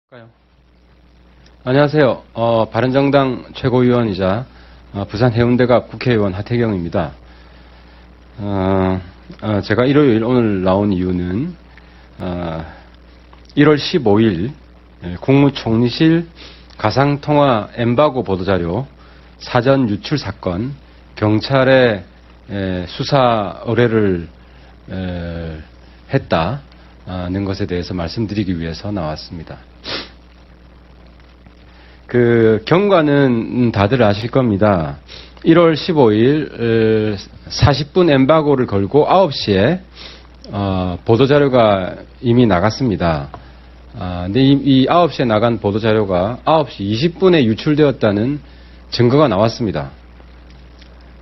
까요? 안녕하세요. 바른정당 최고위원이자 부산 해운대갑 국회의원 하태경입니다. 제가 일요일 오늘 나온 이유는 1월 15일 국무총리실 가상통화 엠바고 보도자료 사전 유출 사건 경찰에 수사 의뢰를 했다는 것에 대해서 말씀드리기 위해서 나왔습니다. 그 경과는 다들 아실 겁니다. 1월 15일 40분 엠바고를 걸고 9시에 보도자료가 이미 나갔습니다. 근데 이 9시에 나간 보도자료가 9시 20분에 유출되었다는 증거가 나왔습니다.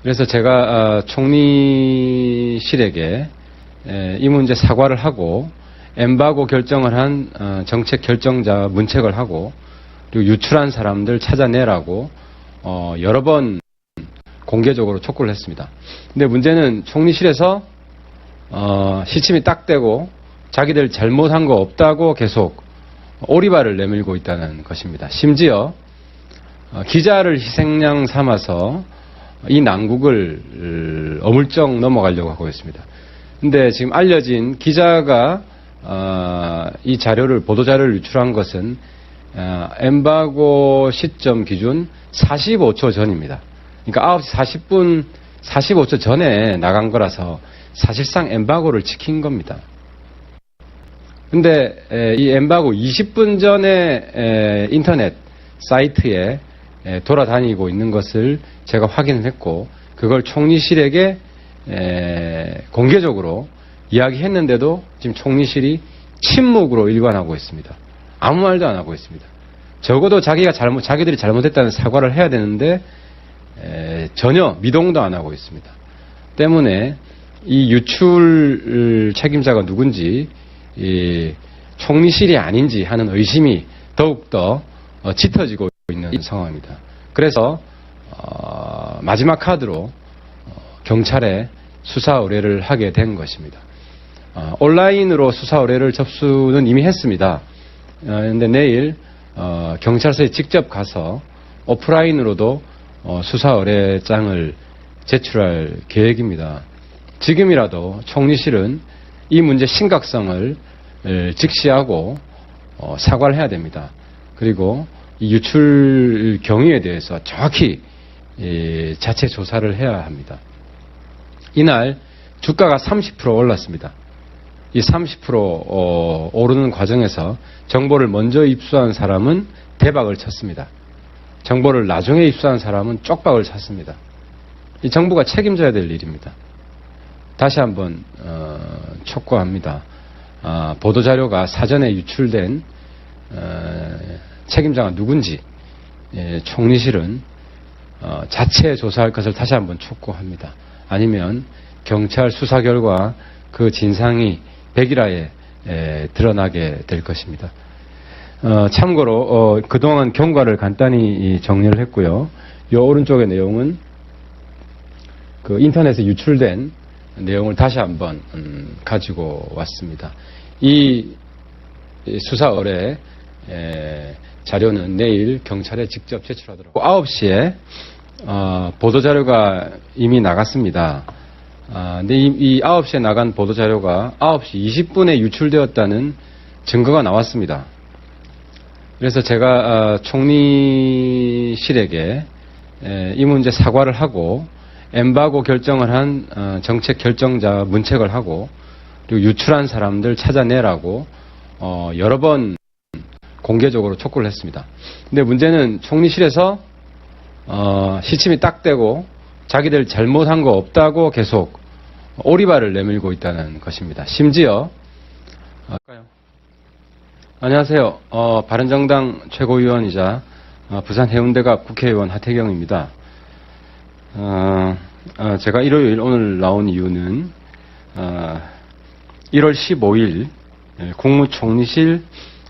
그래서 제가 총리실에게 이 문제 사과를 하고 엠바고 결정을 한 정책 결정자 문책을 하고 그리고 유출한 사람들 찾아내라고 여러 번 공개적으로 촉구를 했습니다. 근데 문제는 총리실에서 시침이 딱 되고 자기들 잘못한 거 없다고 계속 오리발을 내밀고 있다는 것입니다. 심지어 기자를 희생양 삼아서 이 난국을 어물쩍 넘어가려고 하고 있습니다. 근데 지금 알려진 기자가 이 자료를 보도자료를 유출한 것은 엠바고 시점 기준 45초 전입니다. 그러니까 9시 40분 45초 전에 나간 거라서 사실상 엠바고를 지킨 겁니다. 근데 이 엠바고 20분 전에 인터넷 사이트에 돌아다니고 있는 것을 제가 확인을 했고 그걸 총리실에게 공개적으로 이야기했는데도 지금 총리실이 침묵으로 일관하고 있습니다. 아무 말도 안 하고 있습니다. 적어도 자기들이 잘못했다는 사과를 해야 되는데 전혀 미동도 안 하고 있습니다. 때문에 이 유출 책임자가 누군지 총리실이 아닌지 하는 의심이 더욱더 짙어지고 있는 상황입니다. 그래서 마지막 카드로 경찰에 수사 의뢰를 하게 된 것입니다. 온라인으로 수사 의뢰를 접수는 이미 했습니다. 그런데 내일 경찰서에 직접 가서 오프라인으로도 수사 의뢰장을 제출할 계획입니다. 지금이라도 총리실은 이 문제 심각성을 직시하고 사과를 해야 됩니다. 그리고 이 유출 경위에 대해서 정확히 자체 조사를 해야 합니다. 이날 주가가 30% 올랐습니다. 이 30% 오르는 과정에서 정보를 먼저 입수한 사람은 대박을 쳤습니다. 정보를 나중에 입수한 사람은 쪽박을 쳤습니다. 이 정부가 책임져야 될 일입니다. 다시 한번 촉구합니다. 보도자료가 사전에 유출된 책임자가 누군지 총리실은 자체 조사할 것을 다시 한번 촉구합니다. 아니면 경찰 수사 결과 그 진상이 백일하에 드러나게 될 것입니다. 참고로 그동안 경과를 간단히 정리를 했고요. 이 오른쪽의 내용은 그 인터넷에 유출된 내용을 다시 한번 가지고 왔습니다. 이 수사 의뢰 자료는 내일 경찰에 직접 제출하도록 9시에 보도자료가 이미 나갔습니다. 근데 이 9시에 나간 보도자료가 9시 20분에 유출되었다는 증거가 나왔습니다. 그래서 제가 총리실에게 이 문제 사과를 하고 엠바고 결정을 한 정책 결정자 문책을 하고 그리고 유출한 사람들 찾아내라고 여러 번 공개적으로 촉구를 했습니다. 근데 문제는 총리실에서 시침이 딱 되고 자기들 잘못한 거 없다고 계속 오리발을 내밀고 있다는 것입니다. 심지어 안녕하세요. 바른정당 최고위원이자 부산 해운대갑 국회의원 하태경입니다. 제가 일요일 오늘 나온 이유는 1월 15일 국무총리실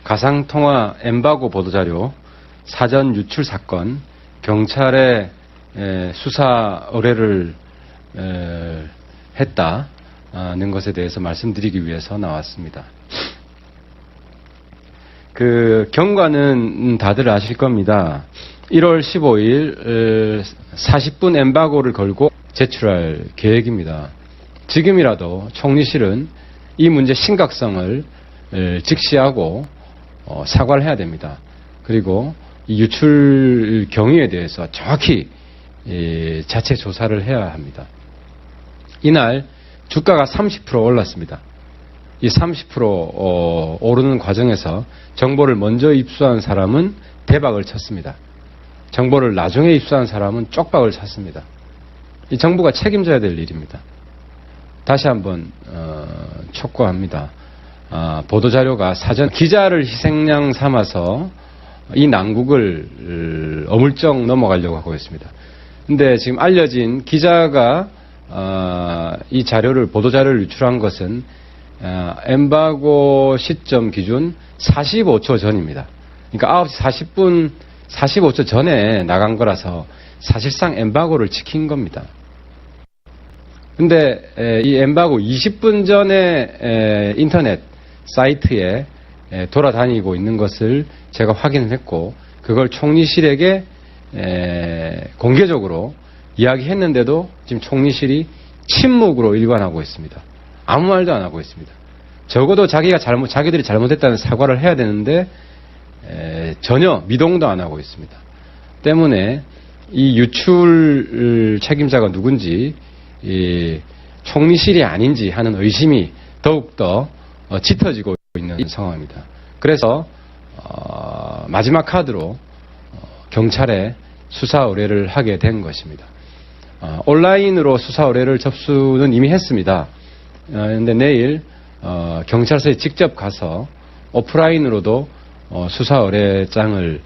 가상통화 엠바고 보도자료 사전 유출 사건 경찰에 수사 의뢰를 했다는 것에 대해서 말씀드리기 위해서 나왔습니다. 그 경과는 다들 아실 겁니다. 1월 15일 40분 엠바고를 걸고 제출할 계획입니다. 지금이라도 총리실은 이 문제 심각성을 직시하고 사과를 해야 됩니다. 그리고 이 유출 경위에 대해서 정확히 자체 조사를 해야 합니다. 이날 주가가 30% 올랐습니다. 이 30% 오르는 과정에서 정보를 먼저 입수한 사람은 대박을 쳤습니다. 정보를 나중에 입수한 사람은 쪽박을 쳤습니다. 이 정부가 책임져야 될 일입니다. 다시 한번 촉구합니다. 보도자료가 사전 기자를 희생양 삼아서 이 난국을 어물쩍 넘어가려고 하고 있습니다. 근데 지금 알려진 기자가 이 자료를 보도자료를 유출한 것은 엠바고 시점 기준 45초 전입니다. 그러니까 9시 40분 45초 전에 나간 거라서 사실상 엠바고를 지킨 겁니다. 근데 이 엠바고 20분 전에 인터넷 사이트에 돌아다니고 있는 것을 제가 확인했고 그걸 총리실에게 공개적으로 이야기했는데도 지금 총리실이 침묵으로 일관하고 있습니다. 아무 말도 안 하고 있습니다. 적어도 자기들이 잘못했다는 사과를 해야 되는데 전혀 미동도 안 하고 있습니다. 때문에 이 유출 책임자가 누군지 총리실이 아닌지 하는 의심이 더욱더 짙어지고 있는 상황입니다. 그래서 마지막 카드로 경찰에 수사 의뢰를 하게 된 것입니다. 온라인으로 수사 의뢰를 접수는 이미 했습니다. 그런데 내일 경찰서에 직접 가서 오프라인으로도 수사 의뢰장을